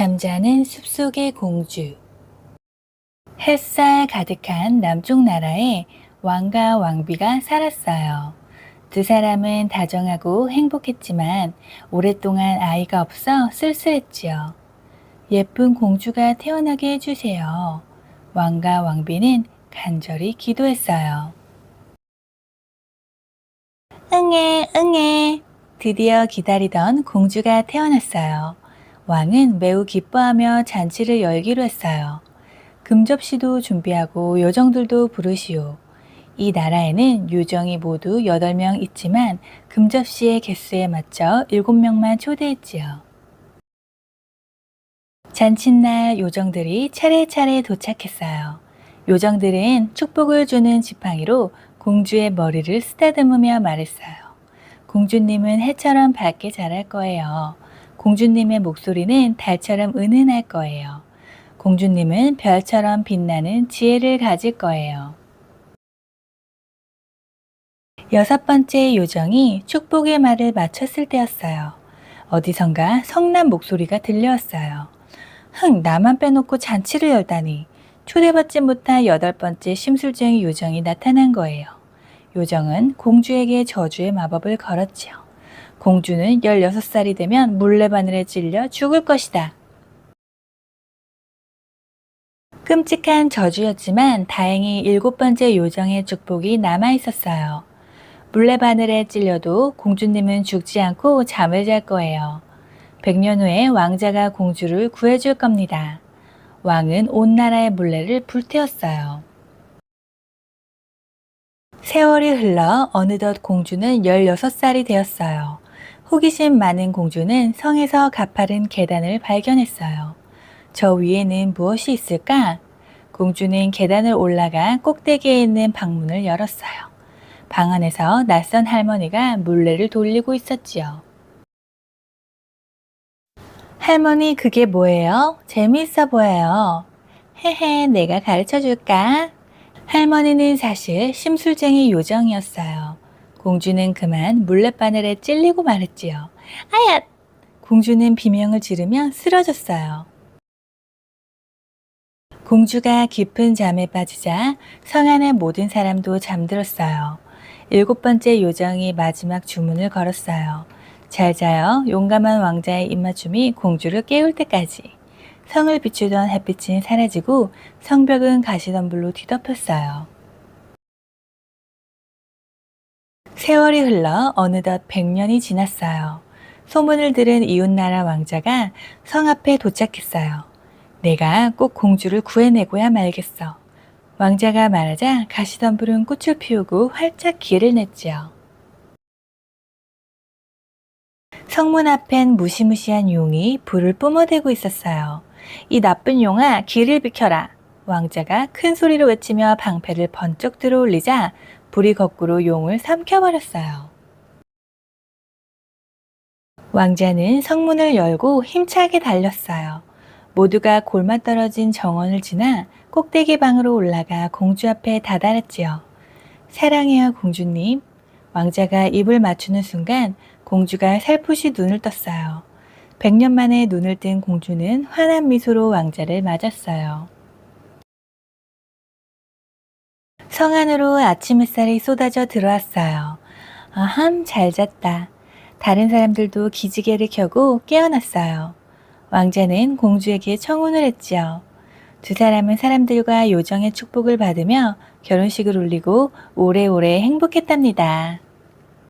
잠자는 숲속의 공주. 햇살 가득한 남쪽 나라에 왕과 왕비가 살았어요. 두 사람은 다정하고 행복했지만 오랫동안 아이가 없어 쓸쓸했지요. 예쁜 공주가 태어나게 해주세요. 왕과 왕비는 간절히 기도했어요. 응애, 응애. 드디어 기다리던 공주가 태어났어요. 왕은 매우 기뻐하며 잔치를 열기로 했어요. 금접시도 준비하고 요정들도 부르시오. 이 나라에는 요정이 모두 8명 있지만 금접시의 개수에 맞춰 7명만 초대했지요. 잔칫날 요정들이 차례차례 도착했어요. 요정들은 축복을 주는 지팡이로 공주의 머리를 쓰다듬으며 말했어요. 공주님은 해처럼 밝게 자랄 거예요. 공주님의 목소리는 달처럼 은은할 거예요. 공주님은 별처럼 빛나는 지혜를 가질 거예요. 6번째 요정이 축복의 말을 마쳤을 때였어요. 어디선가 성난 목소리가 들려왔어요. 나만 빼놓고 잔치를 열다니. 초대받지 못한 8번째 심술쟁이 요정이 나타난 거예요. 요정은 공주에게 저주의 마법을 걸었지요. 공주는 16살이 되면 물레바늘에 찔려 죽을 것이다. 끔찍한 저주였지만 다행히 7번째 요정의 축복이 남아 있었어요. 물레바늘에 찔려도 공주님은 죽지 않고 잠을 잘 거예요. 100년 후에 왕자가 공주를 구해줄 겁니다. 왕은 온 나라의 물레를 불태웠어요. 세월이 흘러 어느덧 공주는 16살이 되었어요. 호기심 많은 공주는 성에서 가파른 계단을 발견했어요. 저 위에는 무엇이 있을까? 공주는 계단을 올라가 꼭대기에 있는 방문을 열었어요. 방 안에서 낯선 할머니가 물레를 돌리고 있었지요. 할머니, 그게 뭐예요? 재미있어 보여요. 헤헤, 내가 가르쳐 줄까? 할머니는 사실 심술쟁이 요정이었어요. 공주는 그만 물레바늘에 찔리고 말았지요. 아야! 공주는 비명을 지르며 쓰러졌어요. 공주가 깊은 잠에 빠지자 성 안의 모든 사람도 잠들었어요. 7번째 요정이 마지막 주문을 걸었어요. 잘 자요. 용감한 왕자의 입맞춤이 공주를 깨울 때까지. 성을 비추던 햇빛은 사라지고 성벽은 가시덤불로 뒤덮였어요. 세월이 흘러 어느덧 100년이 지났어요. 소문을 들은 이웃나라 왕자가 성 앞에 도착했어요. 내가 꼭 공주를 구해내고야 말겠어. 왕자가 말하자 가시덤불은 꽃을 피우고 활짝 기를 냈지요. 성문 앞엔 무시무시한 용이 불을 뿜어대고 있었어요. 이 나쁜 용아, 길을 비켜라. 왕자가 큰 소리로 외치며 방패를 번쩍 들어올리자 불이 거꾸로 용을 삼켜버렸어요. 왕자는 성문을 열고 힘차게 달렸어요. 모두가 골마 떨어진 정원을 지나 꼭대기 방으로 올라가 공주 앞에 다다랐지요. 사랑해요, 공주님. 왕자가 입을 맞추는 순간 공주가 살포시 눈을 떴어요. 100년 만에 눈을 뜬 공주는 환한 미소로 왕자를 맞았어요. 성 안으로 아침 햇살이 쏟아져 들어왔어요. 아함, 잘 잤다. 다른 사람들도 기지개를 켜고 깨어났어요. 왕자는 공주에게 청혼을 했지요. 두 사람은 사람들과 요정의 축복을 받으며 결혼식을 올리고 오래오래 행복했답니다.